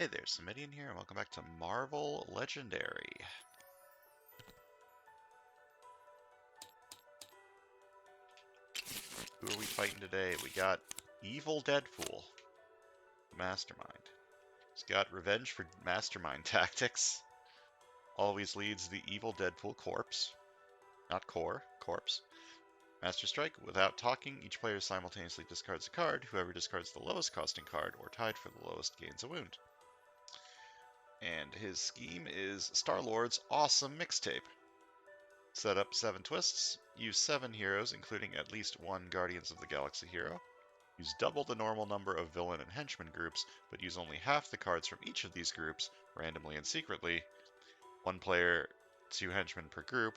Hey there, Samitian here, and welcome back to Marvel Legendary. Who are we fighting today? We got Evil Deadpool, Mastermind. He's got Revenge for Mastermind Tactics. Always leads the Evil Deadpool Corpse. Not Core, Corpse. Master Strike. Without talking, each player simultaneously discards a card. Whoever discards the lowest costing card, or tied for the lowest, gains a wound. And his scheme is Star-Lord's Awesome Mixtape. Set up 7 twists, use 7 heroes, including at least 1 Guardians of the Galaxy hero. Use double the normal number of villain and henchman groups, but use only half the cards from each of these groups, randomly and secretly. 1 player, 2 henchmen per group.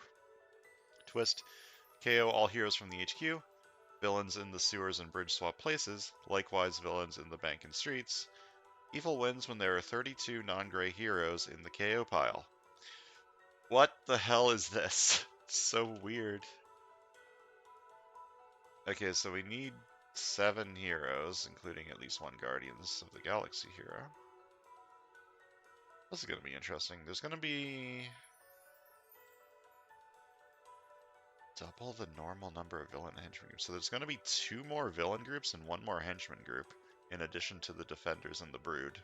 Twist, KO all heroes from the HQ. Villains in the sewers and bridge swap places, likewise villains in the bank and streets. Evil wins when there are 32 non-gray heroes in the KO pile. What the hell is this? It's so weird. Okay, so we need 7 heroes, including at least 1 Guardians of the Galaxy hero. This is going to be interesting. There's going to be double the normal number of villain and henchman groups. So there's going to be 2 more villain groups and 1 more henchman group, in addition to the Defenders and the Brood.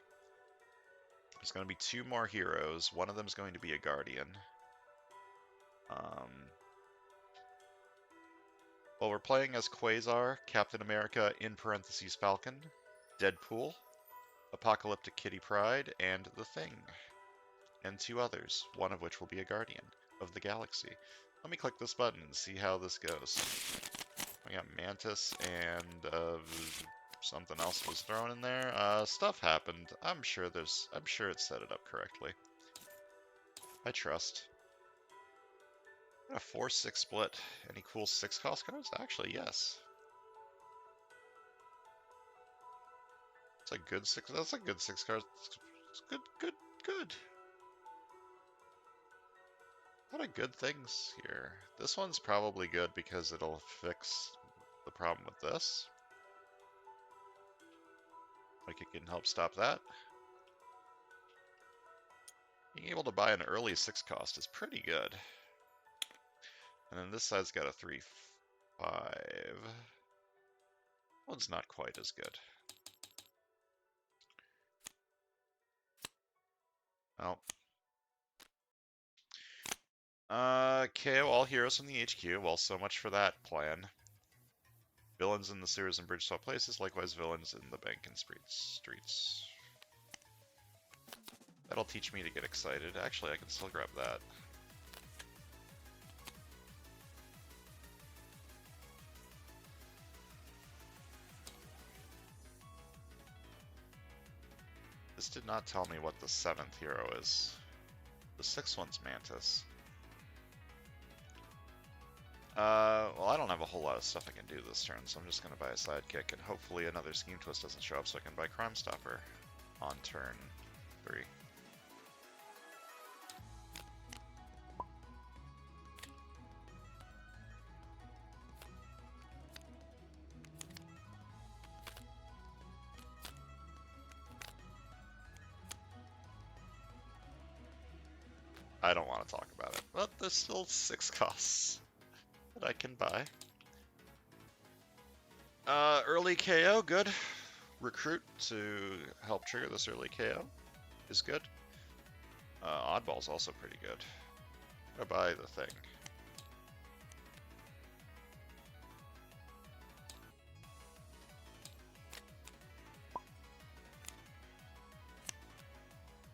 There's going to be 2 more heroes. One of them is going to be a Guardian. Well, we're playing as Quasar, Captain America in parentheses Falcon, Deadpool, Apocalyptic Kitty Pryde, and The Thing. And 2 others, one of which will be a Guardian of the Galaxy. Let me click this button and see how this goes. We got Mantis and something else was thrown in there. Stuff happened. I'm sure it set it up correctly. I trust. A 4-6 split. Any cool 6 cost cards? Actually, yes. It's a good 6. That's a good 6 cards. It's good. A lot of good things here. This one's probably good because it'll fix the problem with this. Like it can help stop that. Being able to buy an early 6 cost is pretty good. And then this side's got a 3-5. One's not quite as good. Oh. KO all heroes from the HQ. Well, so much for that plan. Villains in the sewers and bridge swap places, likewise villains in the bank and streets. That'll teach me to get excited. Actually, I can still grab that. This did not tell me what the 7th hero is. The 6th one's Mantis. Well, I don't have a whole lot of stuff I can do this turn, so I'm just going to buy a sidekick, and hopefully another Scheme Twist doesn't show up so I can buy Crime Stopper on turn 3. I don't want to talk about it, but there's still 6 costs that I can buy. Early KO, good. Recruit to help trigger this early KO is good. Oddball's also pretty good. I'm gonna buy the Thing.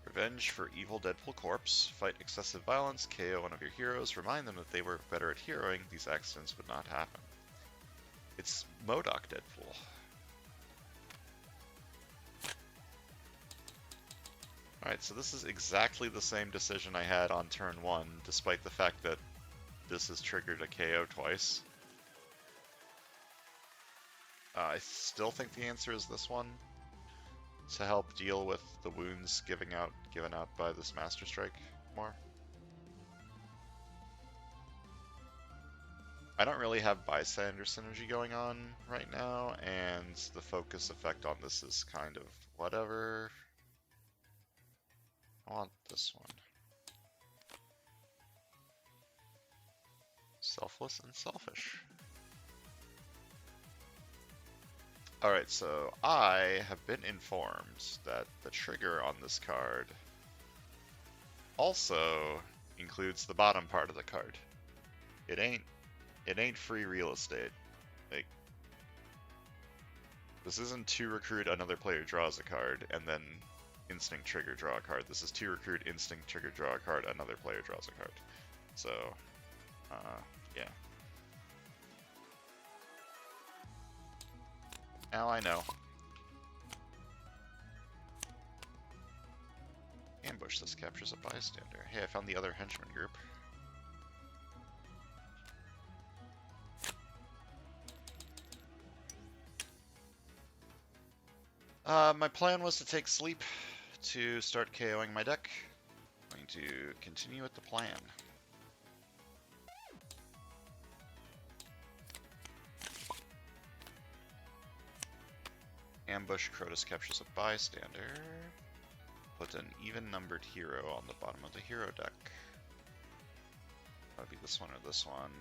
Revenge for Evil Deadpool Corpse. Fight excessive violence, KO one of your heroes, remind them that they were better at heroing, these accidents would not happen. It's MODOK Deadpool. Alright, so this is exactly the same decision I had on turn 1, despite the fact that this has triggered a KO twice. I still think the answer is this one, to help deal with the wounds given out by this Master Strike more. I don't really have bystander synergy going on right now, and the focus effect on this is kind of whatever. I want this one. Selfless and selfish. Alright, so I have been informed that the trigger on this card also includes the bottom part of the card. It ain't free real estate. Like, this isn't to recruit another player draws a card and then instinct trigger draw a card. This is to recruit instinct trigger draw a card, another player draws a card. So, yeah. Now I know. Ambush, this captures a bystander. Hey, I found the other henchman group. My plan was to take sleep to start KOing my deck. I'm going to continue with the plan. Ambush, Crotus captures a bystander. Put an even-numbered hero on the bottom of the hero deck. That would be this one or this one.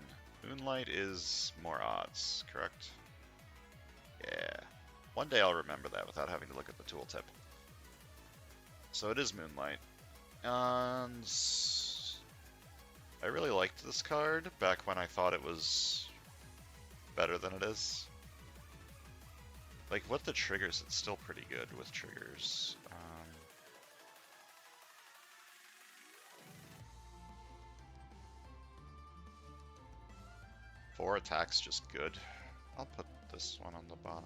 Moonlight is more odds, correct? Yeah. One day I'll remember that without having to look at the tooltip. So it is Moonlight. And I really liked this card back when I thought it was better than it is. Like, what the triggers, it's still pretty good with triggers. 4 attacks, just good. I'll put this one on the bottom.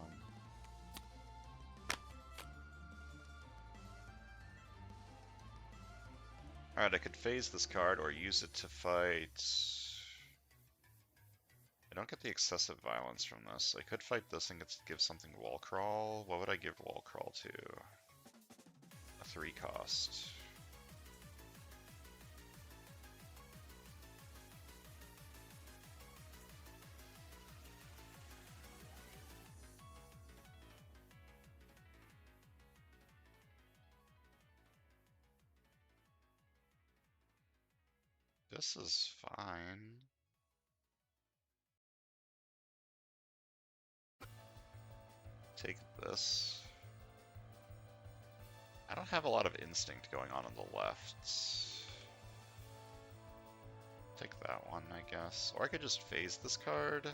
Alright, I could phase this card or use it to fight... I don't get the excessive violence from this. I could fight this and give something wall crawl. What would I give wall crawl to? A 3 cost. This is fine. Take this. I don't have a lot of instinct going on the left. Take that one, I guess. Or I could just phase this card.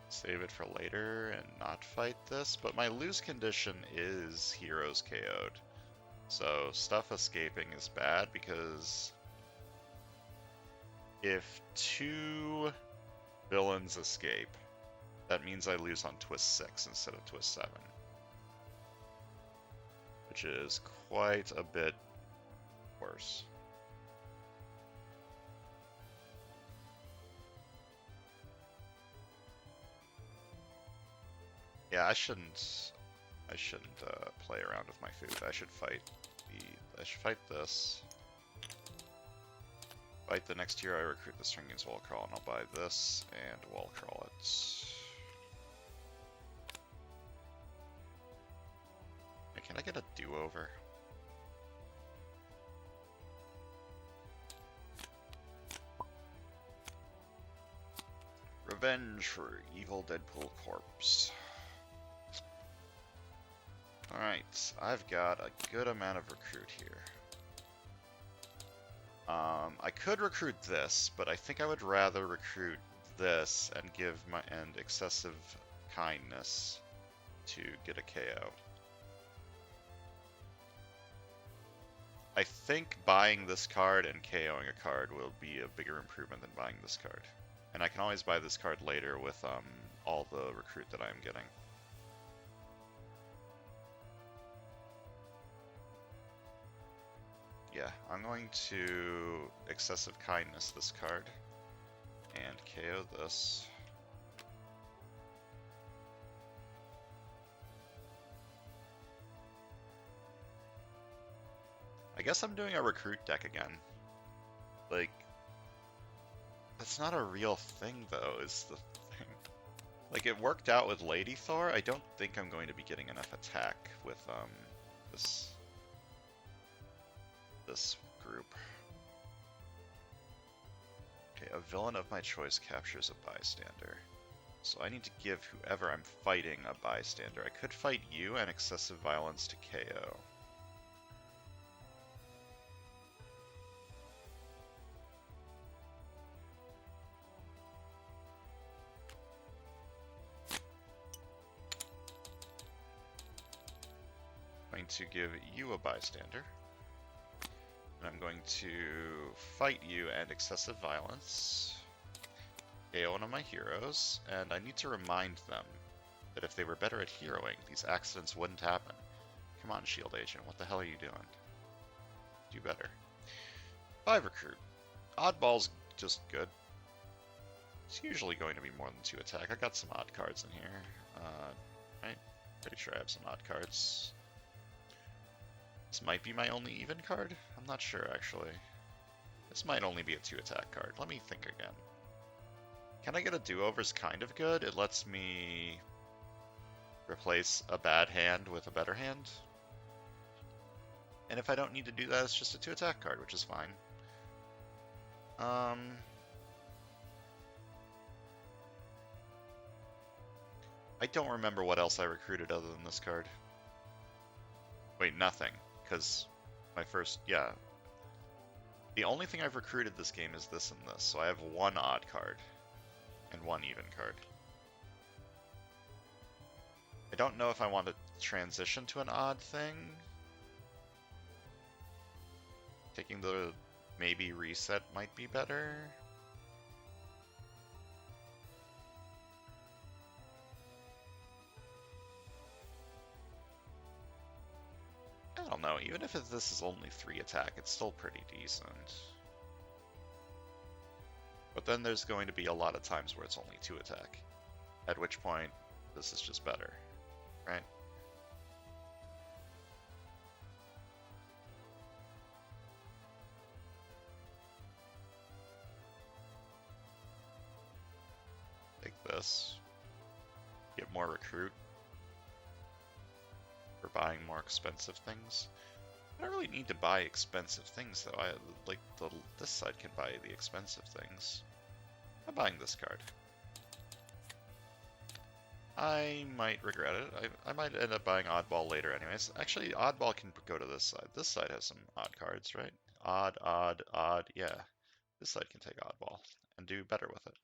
Save it for later and not fight this. But my lose condition is heroes KO'd. So stuff escaping is bad because if 2 villains escape, that means I lose on twist 6 instead of twist 7. Which is quite a bit worse. Yeah, I shouldn't play around with my food. I should fight this. Fight the next hero I recruit the string against wall crawl, and I'll buy this and wall crawl it. Hey, can I get a do-over? Revenge for evil Deadpool corpse. Alright, I've got a good amount of recruit here. I could recruit this, but I think I would rather recruit this and give my excessive kindness to get a KO. I think buying this card and KOing a card will be a bigger improvement than buying this card. And I can always buy this card later with all the recruit that I'm getting. Yeah, I'm going to excessive kindness this card and KO this. I guess I'm doing a recruit deck again. Like, that's not a real thing though, is the thing. Like, it worked out with Lady Thor. I don't think I'm going to be getting enough attack with this. this group. Okay, a villain of my choice captures a bystander. So I need to give whoever I'm fighting a bystander. I could fight you and excessive violence to KO. I'm going to give you a bystander. And I'm going to fight you and excessive violence. KO one of my heroes, and I need to remind them that if they were better at heroing, these accidents wouldn't happen. Come on, Shield Agent, what the hell are you doing? Do better. 5 recruit. Oddball's just good. It's usually going to be more than 2 attack. I got some odd cards in here. Right? Pretty sure I have some odd cards. This might be my only even card? I'm not sure, actually. This might only be a 2 attack card. Let me think again. Can I get a do-over's kind of good? It lets me replace a bad hand with a better hand. And if I don't need to do that, it's just a 2 attack card, which is fine. I don't remember what else I recruited other than this card. Wait, nothing, because my first, yeah. The only thing I've recruited this game is this and this, so I have 1 odd card and 1 even card. I don't know if I want to transition to an odd thing. Taking the maybe reset might be better. I don't know, even if this is only 3 attack, it's still pretty decent. But then there's going to be a lot of times where it's only 2 attack, at which point this is just better, right? Take this, get more recruit. For buying more expensive things. I don't really need to buy expensive things though. This side can buy the expensive things. I'm buying this card. I might regret it. I might end up buying Oddball later anyways. Actually, Oddball can go to this side. This side has some odd cards, right? Odd, odd, odd, yeah. This side can take Oddball and do better with it.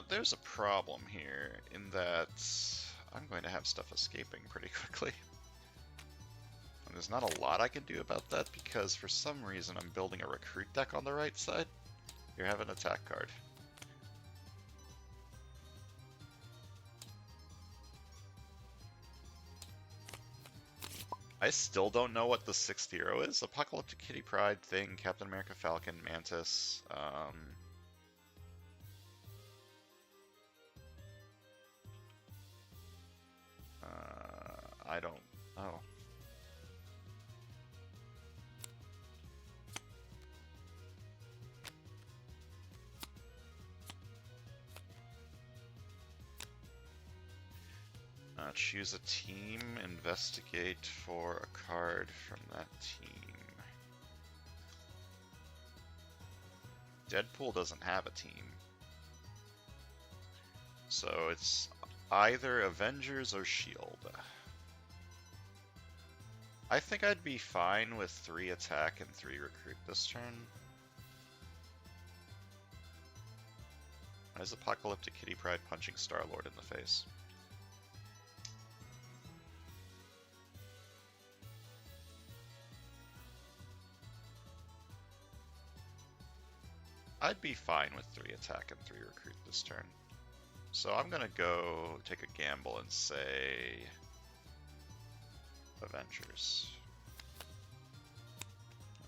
There's a problem here in that I'm going to have stuff escaping pretty quickly. And there's not a lot I can do about that because for some reason I'm building a recruit deck on the right side. You have an attack card. I still don't know what the 6th hero is. Apocalyptic Kitty Pryde, Thing, Captain America Falcon, Mantis, I don't know. Choose a team, investigate for a card from that team. Deadpool doesn't have a team. So it's either Avengers or S.H.I.E.L.D. I think I'd be fine with 3 attack and 3 recruit this turn. Why is Apocalyptic Kitty Pryde punching Star-Lord in the face? I'd be fine with 3 attack and 3 recruit this turn. So I'm gonna go take a gamble and say Avengers.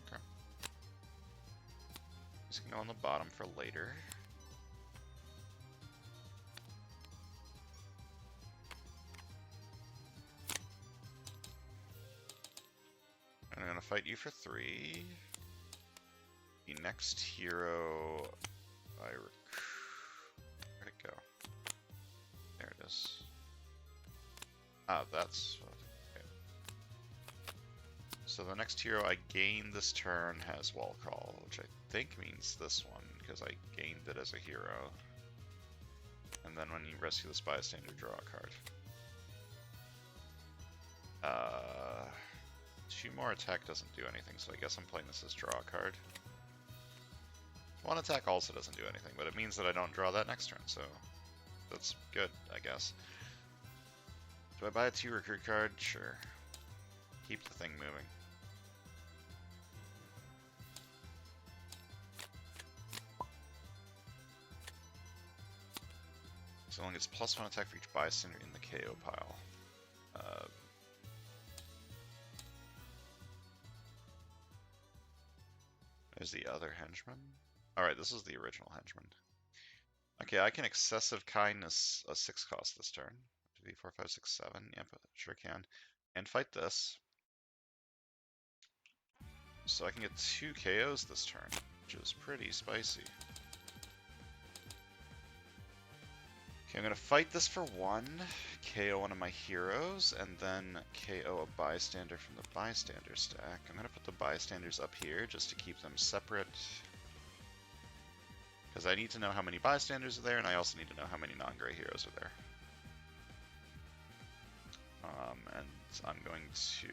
Okay. He's gonna go on the bottom for later. I'm gonna fight you for 3. The next hero I recruit. go? There it is. Ah, that's... okay. So the next hero I gain this turn has Wall Call, which I think means this one, because I gained it as a hero. And then when you rescue this bystander, draw a card. 2 more attack doesn't do anything, so I guess I'm playing this as draw a card. 1 attack also doesn't do anything, but it means that I don't draw that next turn, so that's good, I guess. Do I buy a 2 recruit card? Sure. Keep the thing moving. So long as +1 attack for each bystander in the KO pile. There's the other henchman. Alright, this is the original henchman. Okay, I can Excessive Kindness a 6 cost this turn. 2, 4, 5, 6, 7. Yep, sure can. And fight this. So I can get 2 KOs this turn, which is pretty spicy. Okay, I'm going to fight this for 1, KO one of my heroes, and then KO a bystander from the bystander stack. I'm going to put the bystanders up here just to keep them separate. Because I need to know how many bystanders are there, and I also need to know how many non-gray heroes are there. And I'm going to...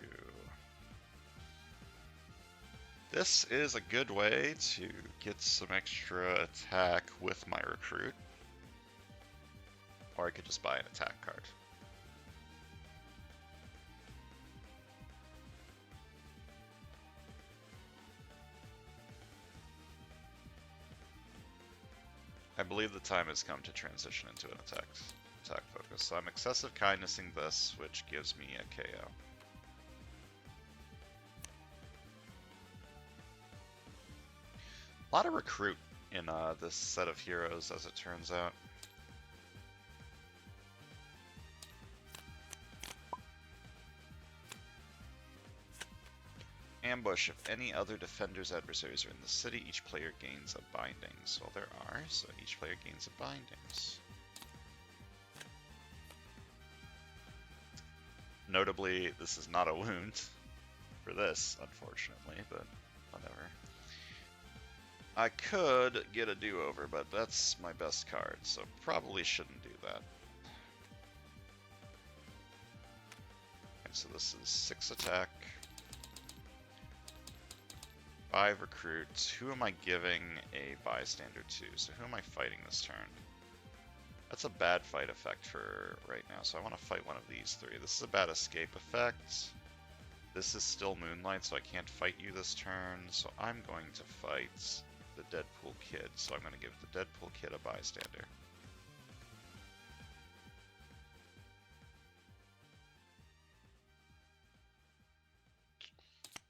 This is a good way to get some extra attack with my recruit. Or I could just buy an attack card. I believe the time has come to transition into an attack focus. So I'm Excessive Kindnessing this, which gives me a KO. A lot of recruit in this set of heroes, as it turns out. Ambush. If any other defender's adversaries are in the city, each player gains a bindings. Well, there are, so each player gains a bindings. Notably, this is not a wound for this, unfortunately, but whatever. I could get a do-over, but that's my best card, so probably shouldn't do that. Okay, so this is 6 attack. 5 recruits. Who am I giving a bystander to? So who am I fighting this turn? That's a bad fight effect for right now, so I want to fight one of these 3. This is a bad escape effect. This is still Moonlight, so I can't fight you this turn, so I'm going to fight the Deadpool Kid. So I'm going to give the Deadpool Kid a bystander.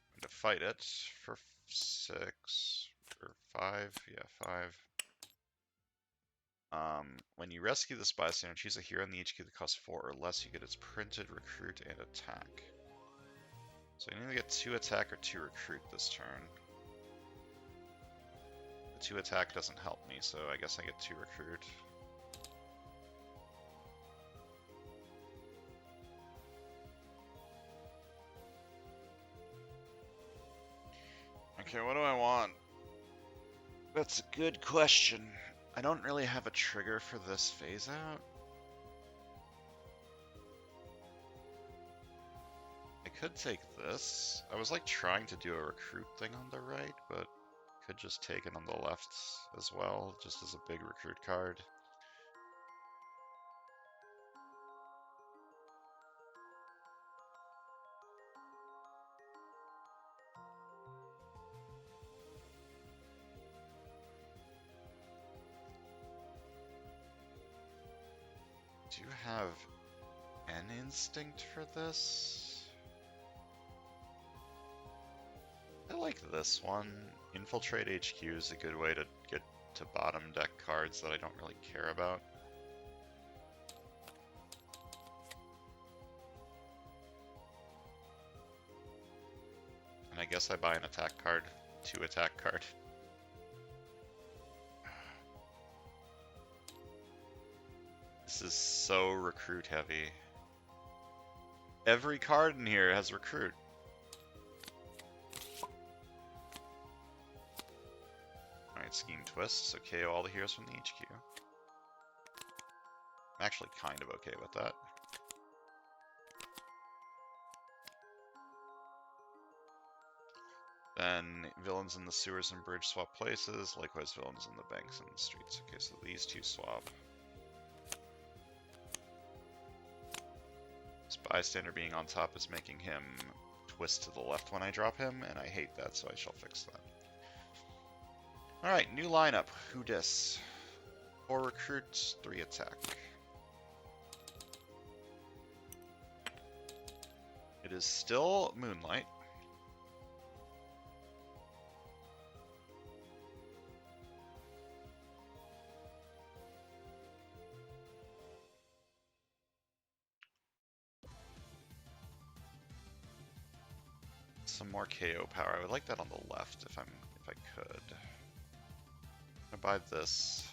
I'm going to fight it for 6 or 5. Yeah, 5. When you rescue this bystander, choose a hero in the HQ that costs 4 or less. You get its printed recruit and attack. So I need to get 2 attack or 2 recruit this turn. The 2 attack doesn't help me, so I guess I get 2 recruit. Okay, what do I want? That's a good question. I don't really have a trigger for this phase out. I could take this. I was like trying to do a recruit thing on the right, but could just take it on the left as well, just as a big recruit card. Do you have an instinct for this? I like this one. Infiltrate HQ is a good way to get to bottom deck cards that I don't really care about. And I guess I buy an attack card, 2 attack card. This is so recruit heavy. Every card in here has recruit. Alright, Scheme Twist, so KO all the heroes from the HQ. I'm actually kind of okay with that. Then villains in the sewers and bridge swap places, likewise villains in the banks and the streets. Okay, so these two swap. This bystander being on top is making him twist to the left when I drop him, and I hate that, so I shall fix that. Alright, new lineup. Who dis? 4 recruits, 3 attack. It is still Moonlight. Some more KO power. I would like that on the left if I could. I'm gonna buy this.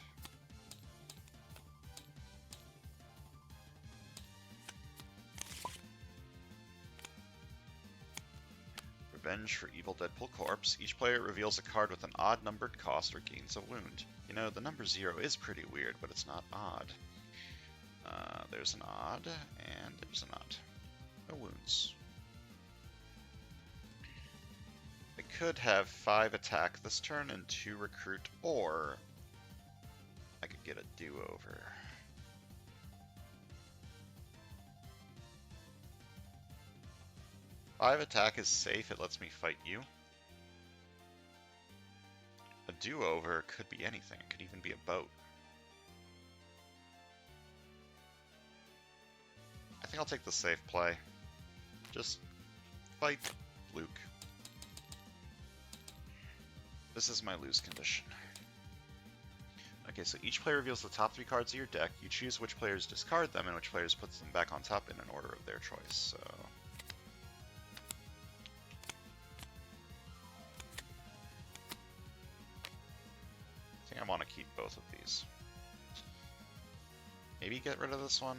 Revenge for Evil Deadpool Corpse. Each player reveals a card with an odd numbered cost or gains a wound. You know, the number 0 is pretty weird, but it's not odd. There's an odd, and there's an odd. No wounds. I could have 5 attack this turn and 2 recruit, or I could get a do-over. Five attack is safe, it lets me fight you. A do-over could be anything, it could even be a boat. I think I'll take the safe play. Just fight Luke. This is my lose condition. Okay, so each player reveals the top 3 cards of your deck. You choose which players discard them and which players puts them back on top in an order of their choice. So I think I want to keep both of these. Maybe get rid of this one.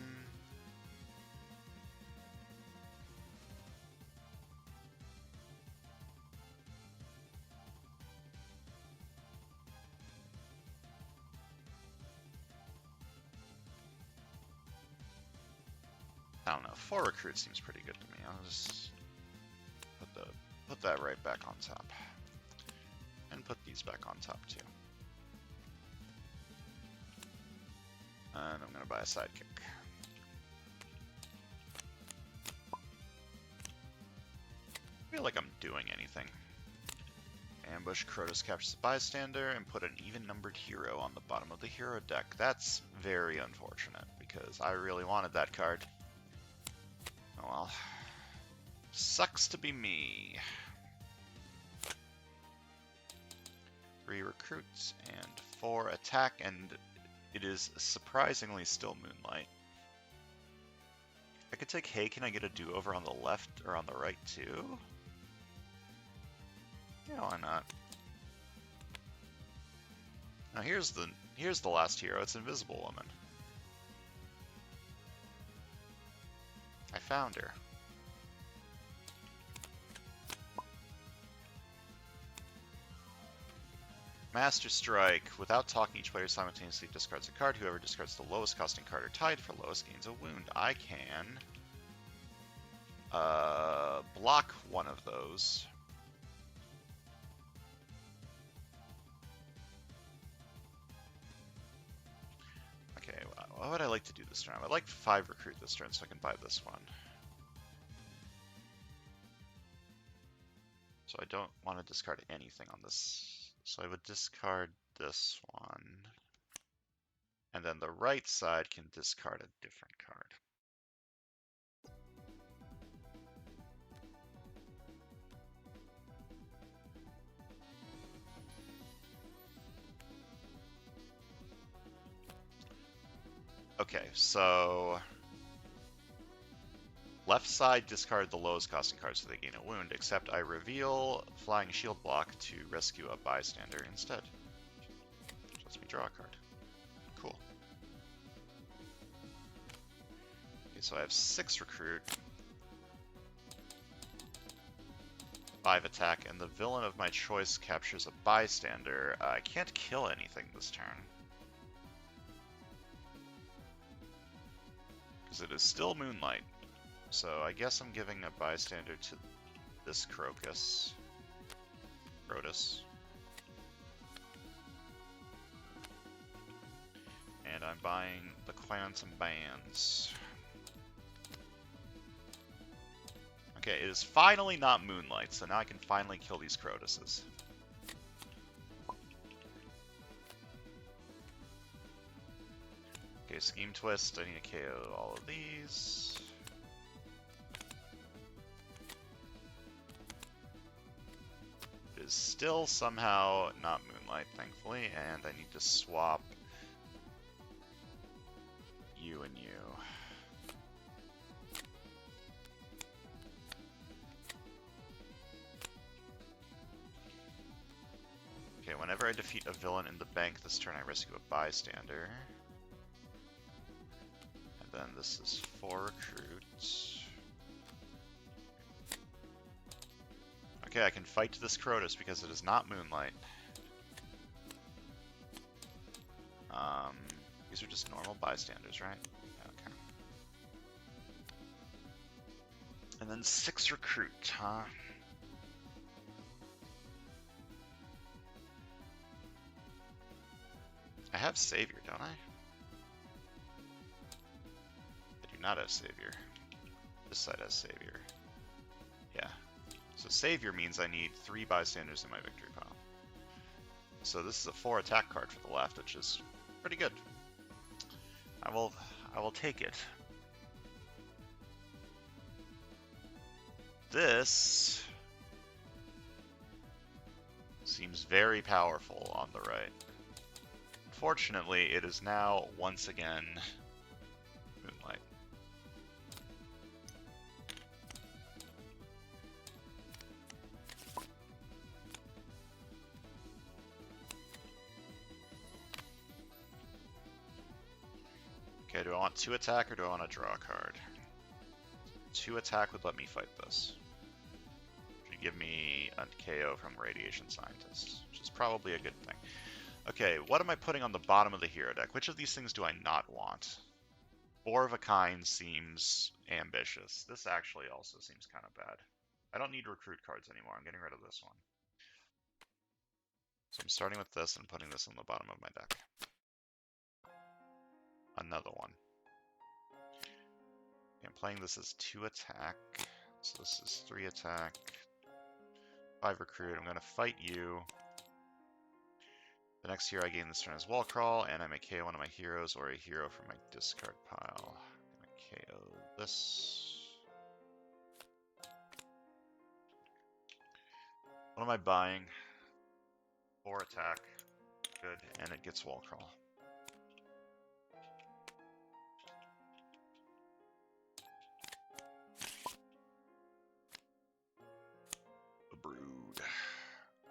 I don't know. 4 recruit seems pretty good to me. I'll just put that right back on top, and put these back on top too. And I'm gonna buy a sidekick. I feel like I'm doing anything. Ambush, Crotus captures the bystander, and put an even-numbered hero on the bottom of the hero deck. That's very unfortunate, because I really wanted that card. Oh well. Sucks to be me. 3 recruits and 4 attack, and it is surprisingly still Moonlight. I could take, hey, can I get a do-over on the left or on the right too? Yeah, why not? Now here's the last hero. It's Invisible Woman. I found her. Master Strike. Without talking, each player simultaneously discards a card. Whoever discards the lowest costing card or tied for lowest gains a wound. I can block one of those. Okay, what would I like to do this turn? I would like 5 recruit this turn so I can buy this one. So I don't want to discard anything on this. So I would discard this one. And then the right side can discard a different card. Okay, so left side discard the lowest costing card so they gain a wound, except I reveal Flying Shield Block to rescue a bystander instead. Which lets me draw a card. Cool. Okay, so I have 6 recruit, 5 attack, and the villain of my choice captures a bystander. I can't kill anything this turn, because it is still Moonlight. So I guess I'm giving a bystander to this Crotus. And I'm buying the Quantum Bands. Okay, it is finally not Moonlight, so now I can finally kill these Crotuses. Okay, Scheme Twist, I need to KO all of these. It is still somehow not Moonlight, thankfully, and I need to swap you and you. Okay, whenever I defeat a villain in the bank this turn, I rescue a bystander. And then this is 4 recruits. Okay, I can fight this Crotus because it is not Moonlight. These are just normal bystanders, right? Okay. And then 6 recruit, huh? I have Savior, don't I? I do not have Savior. This side has Savior. Yeah. So Savior means I need 3 bystanders in my victory pile. So this is a 4 attack card for the left, which is pretty good. I will take it. This seems very powerful on the right. Fortunately, it is now once again Moonlight. Okay, do I want 2 attack or do I want to draw a card? 2 attack would let me fight this. Should give me a KO from Radiation Scientist, which is probably a good thing. Okay, what am I putting on the bottom of the hero deck? Which of these things do I not want? 4 of a kind seems ambitious. This actually also seems kind of bad. I don't need recruit cards anymore. I'm getting rid of this one. So I'm starting with this and putting this on the bottom of my deck. Another one. I'm playing this as 2 attack. So this is 3 attack. 5 recruit. I'm going to fight you. The next hero I gain this turn is Wall Crawl, and I may KO one of my heroes or a hero from my discard pile. I'm going to KO this. What am I buying? 4 attack. Good, and it gets Wall Crawl. The Brood.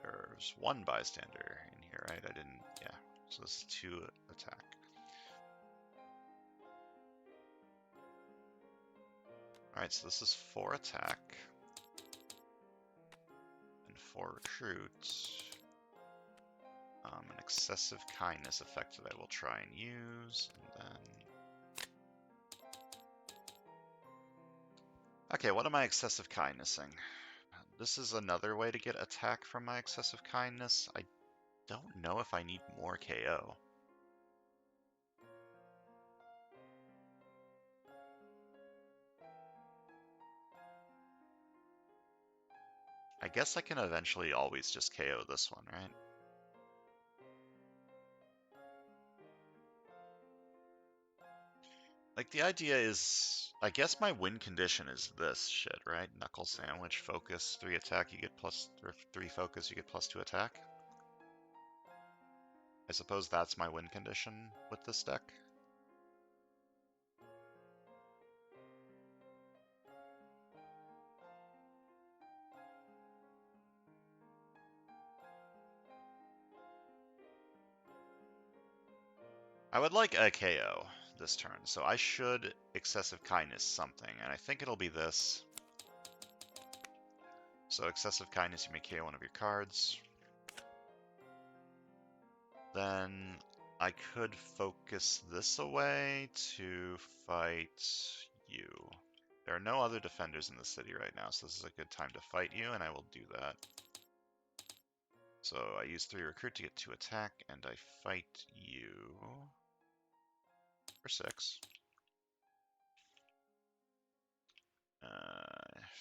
There's 1 bystander in here, right? I didn't, yeah. So this is 2 attack. Alright, so this is 4 attack. And 4 recruits. An excessive kindness effect that I will try and use, and then... Okay, what am I excessive kindnessing? This is another way to get attack from my excessive kindness. I don't know if I need more KO. I guess I can eventually always just KO this one, right? Like, the idea is, I guess my win condition is this shit, right? Knuckle Sandwich, focus, 3 attack, you get plus, or 3 focus, you get +2 attack. I suppose that's my win condition with this deck. I would like a KO. this turn. So I should excessive kindness something, and I think it'll be this. So excessive kindness, you may KO one of your cards. Then I could focus this away to fight you. There are no other defenders in the city right now, so this is a good time to fight you, and I will do that. So I use 3 recruit to get 2 attack, and I fight you for 6.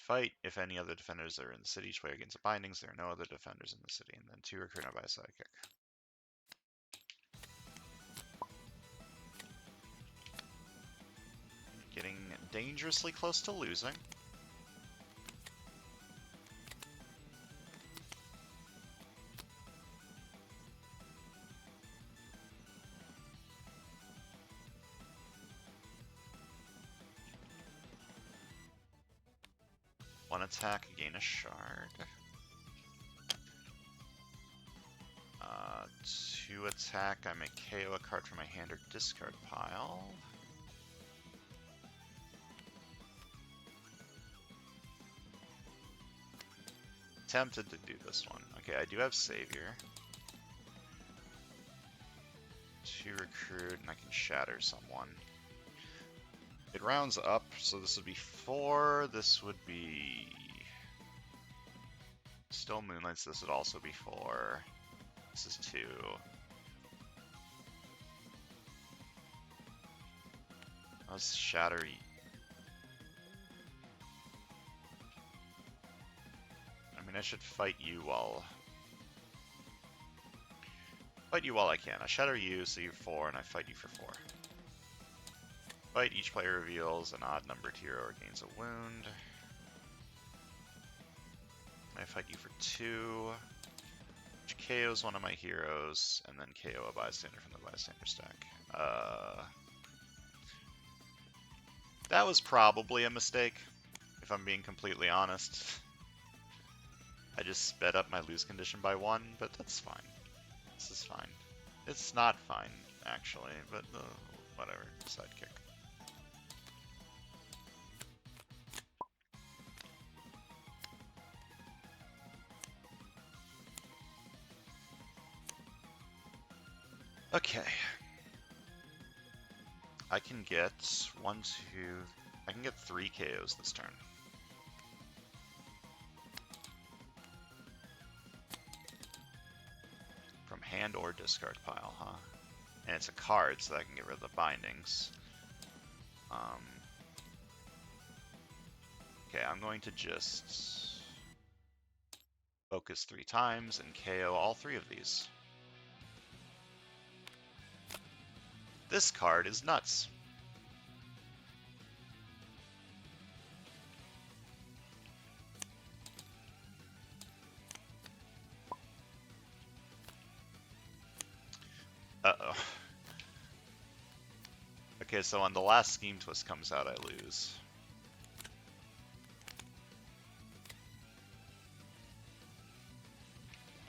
Fight if any other defenders are in the city. Each player gains a bindings. There are no other defenders in the city, and then 2 recruit and I buy a sidekick. Getting dangerously close to losing. One attack, gain a shard. 2 attack, I may KO a card from my hand or discard pile. Tempted to do this one. Okay, I do have Savior. 2 recruit, and I can shatter someone. It rounds up, so this would be 4. This would be still Moonlights. This would also be 4. This is 2. Let's shatter. I mean, I should fight you while I can. I shatter you, so you're 4, and I fight you for 4. Fight, each player reveals an odd numbered hero or gains a wound. I fight you for 2, which KOs one of my heroes, and then KO a bystander from the bystander stack. That was probably a mistake, if I'm being completely honest. I just sped up my lose condition by 1, but that's fine. This is fine. It's not fine, actually, but whatever. Sidekick. Okay. I can get 1, 2... I can get 3 KOs this turn. From hand or discard pile, huh? And it's a card, so I can get rid of the bindings. Okay, I'm going to just focus 3 times and KO all 3 of these. This card is nuts. Uh-oh. Okay, so on the last Scheme Twist comes out, I lose.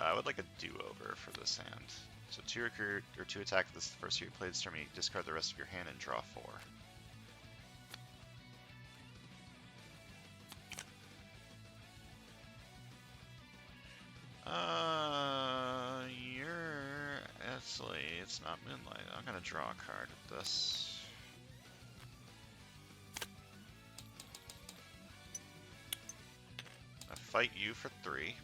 I would like a do-over for this hand. So 2 recruit, or 2 attack this first you played this turn, you discard the rest of your hand and draw 4. Actually, it's not Moonlight. I'm gonna draw a card with this. I fight you for 3.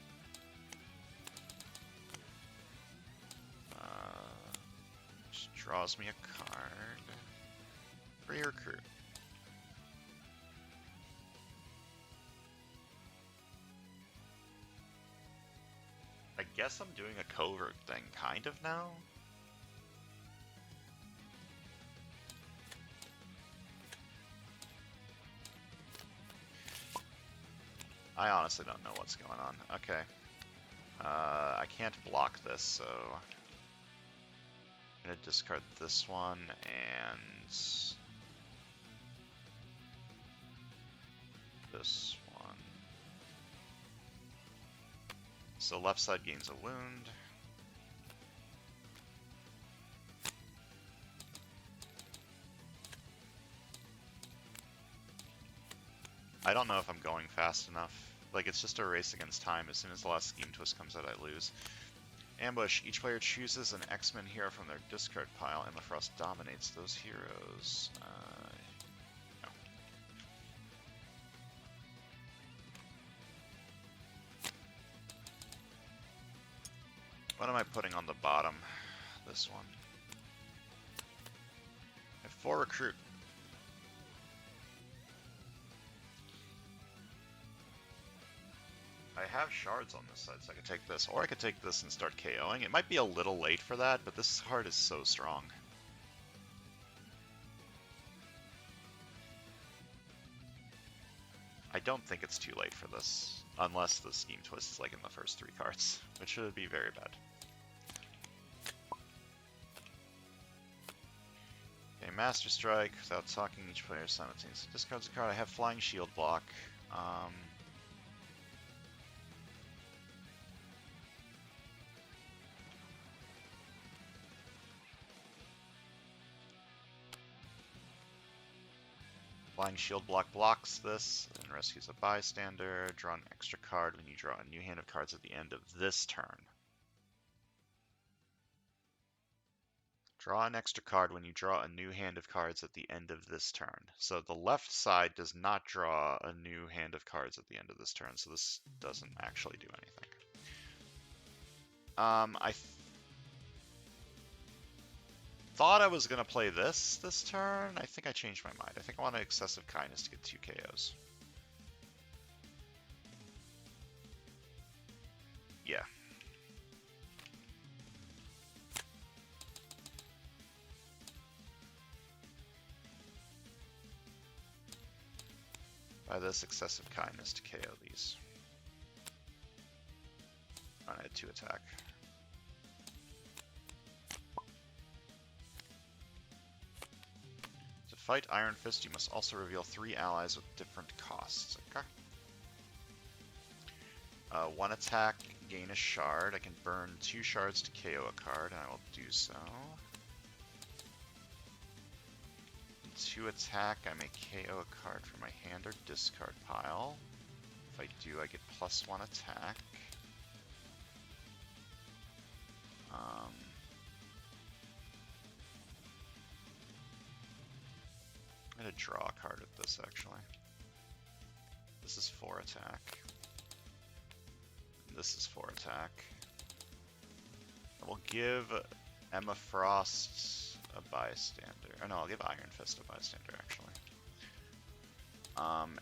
Just draws me a card. 3 recruit. I guess I'm doing a covert thing, kind of now? I honestly don't know what's going on. Okay. I can't block this, so I'm gonna discard this one and this one. So left side gains a wound. I don't know if I'm going fast enough. Like, it's just a race against time. As soon as the last Scheme Twist comes out, I lose. Ambush. Each player chooses an X-Men hero from their discard pile. Emma Frost dominates those heroes. No. What am I putting on the bottom? This one. I have 4 recruit. I have shards on this side, so I could take this, or I could take this and start KOing. It might be a little late for that, but this card is so strong. I don't think it's too late for this, unless the Scheme Twist is like in the first 3 cards, which would be very bad. Okay, Master Strike, without talking each player simultaneously discards a card. I have Flying Shield block. Flying Shield block blocks this, and rescues a bystander. Draw an extra card when you draw a new hand of cards at the end of this turn. Draw an extra card when you draw a new hand of cards at the end of this turn. So the left side does not draw a new hand of cards at the end of this turn, so this doesn't actually do anything. I thought I was going to play this turn. I think I changed my mind. I think I want an Excessive Kindness to get 2 KOs. Yeah. By this Excessive Kindness to KO these. I had 2 attack. To fight Iron Fist, you must also reveal 3 allies with different costs. Okay. 1 attack, gain a shard. I can burn 2 shards to KO a card, and I will do so. 2 attack, I may KO a card from my hand or discard pile. If I do, I get +1 attack. I'm going to draw a card with this, actually. This is 4 attack. This is 4 attack. I will give Emma Frost a bystander. Oh no, I'll give Iron Fist a bystander, actually.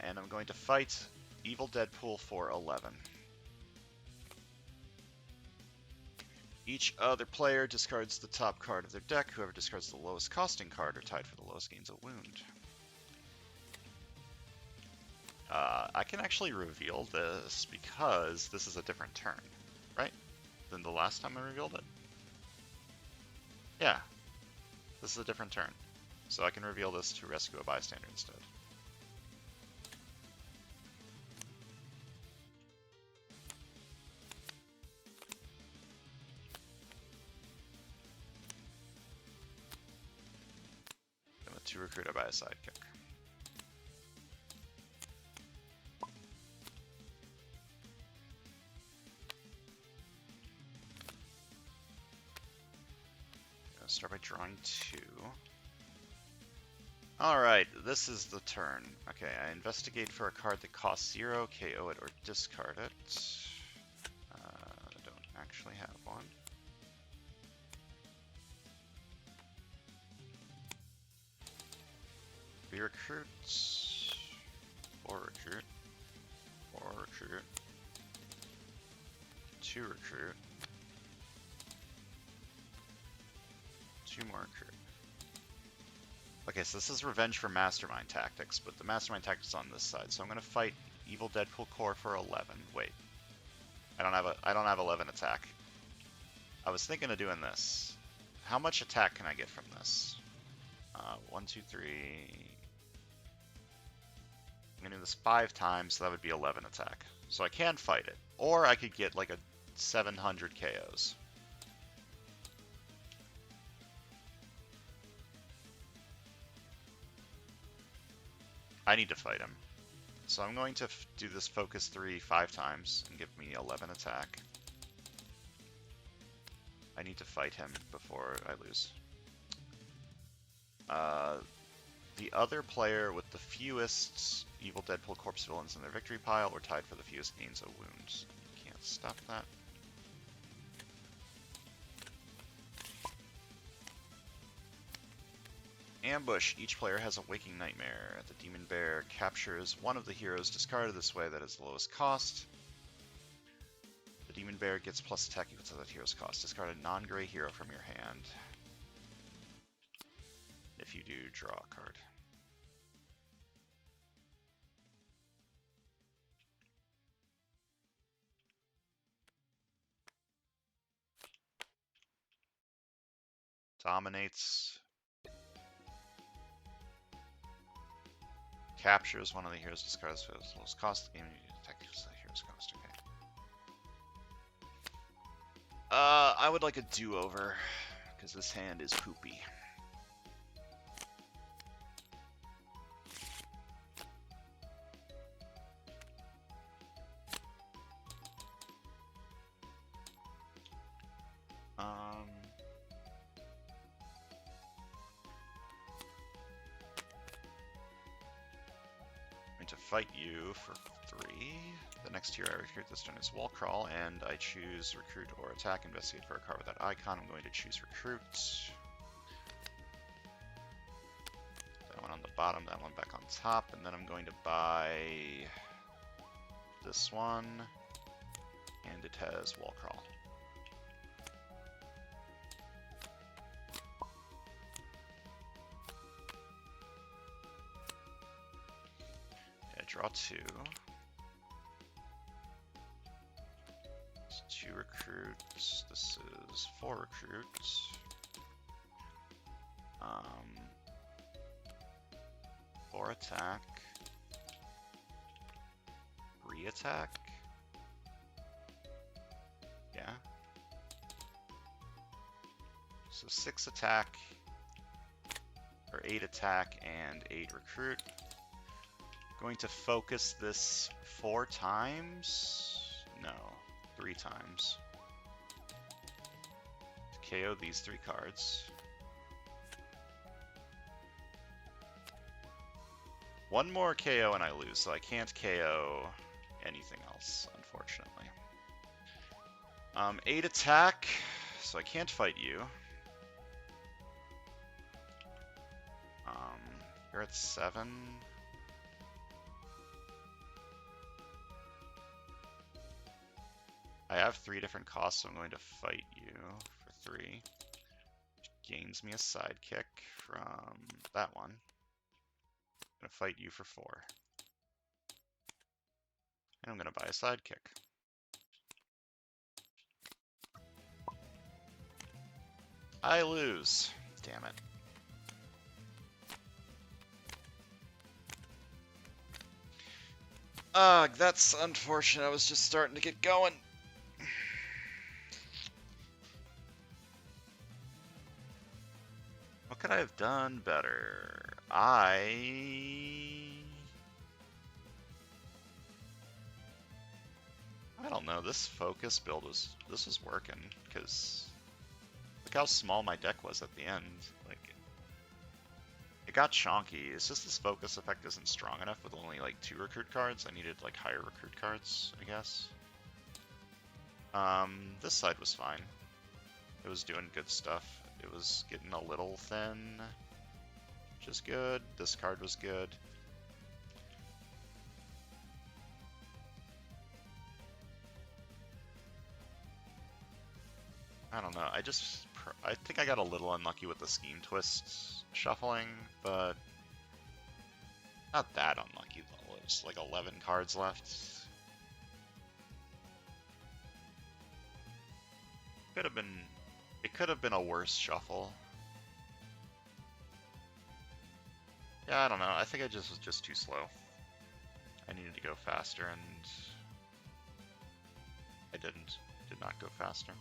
And I'm going to fight Evil Deadpool for 11. Each other player discards the top card of their deck. Whoever discards the lowest costing card or tied for the lowest gains a wound. I can actually reveal this because this is a different turn, right? Than the last time I revealed it? Yeah. This is a different turn. So I can reveal this to rescue a bystander instead. I'm a 2 recruiter by a sidekick. Start by drawing 2. Alright, this is the turn. Okay, I investigate for a card that costs 0, KO it, or discard it. I don't actually have one. We recruit. 4 recruit. 4 recruit. 2 recruit. 2 more recruit. Okay, so this is revenge for Mastermind Tactics, but the Mastermind Tactics is on this side, so I'm gonna fight Evil Deadpool Core for 11. Wait, I don't have 11 attack. I was thinking of doing this. How much attack can I get from this? 1, 2, 3. I'm gonna do this 5 times, so that would be 11 attack. So I can fight it, or I could get like a 700 KOs. I need to fight him. So I'm going to do this focus 3 5 times and give me 11 attack. I need to fight him before I lose. The other player with the fewest Evil Deadpool corpse villains in their victory pile were tied for the fewest gains of wounds. Can't stop that. Ambush. Each player has a waking nightmare. The Demon Bear captures one of the heroes discarded this way that is the lowest cost. The Demon Bear gets plus attack equal to that hero's cost. Discard a non-gray hero from your hand. If you do, draw a card. Dominates. Captures one of the heroes discards for the lowest cost of the game. You attack equals to the hero's cost. Okay. I would like a do-over, because this hand is poopy. I'm going to fight you for 3. The next hero I recruit this turn is Wall Crawl, and I choose Recruit or Attack. Investigate for a card with that icon. I'm going to choose Recruit. That one on the bottom, that one back on top, and then I'm going to buy this one, and it has Wall Crawl. Draw 2. It's 2 recruits. This is 4 recruits. 4 attack. 3 attack. Yeah. So 6 attack, or 8 attack and 8 recruit. Going to focus this 4 times? No, 3 times. To KO these 3 cards. One more KO and I lose, so I can't KO anything else, unfortunately. 8 attack, so I can't fight you. You're at 7. I have 3 different costs, so I'm going to fight you for 3. Which gains me a sidekick from that one. I'm going to fight you for 4. And I'm going to buy a sidekick. I lose. Damn it. Ugh, that's unfortunate. I was just starting to get going. What could I have done better? I don't know. This focus build was working, because look how small my deck was at the end. Like, it got chonky. It's just this focus effect isn't strong enough with only like 2 recruit cards. I needed like higher recruit cards, I guess. This side was fine. It was doing good stuff. It was getting a little thin, which is good. This card was good. I don't know. I think I got a little unlucky with the scheme twist shuffling, but not that unlucky though. It's like 11 cards left. It could have been a worse shuffle. Yeah, I don't know. I think I was just too slow. I needed to go faster, and I did not go faster.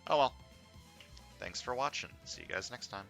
Oh well. Thanks for watching. See you guys next time.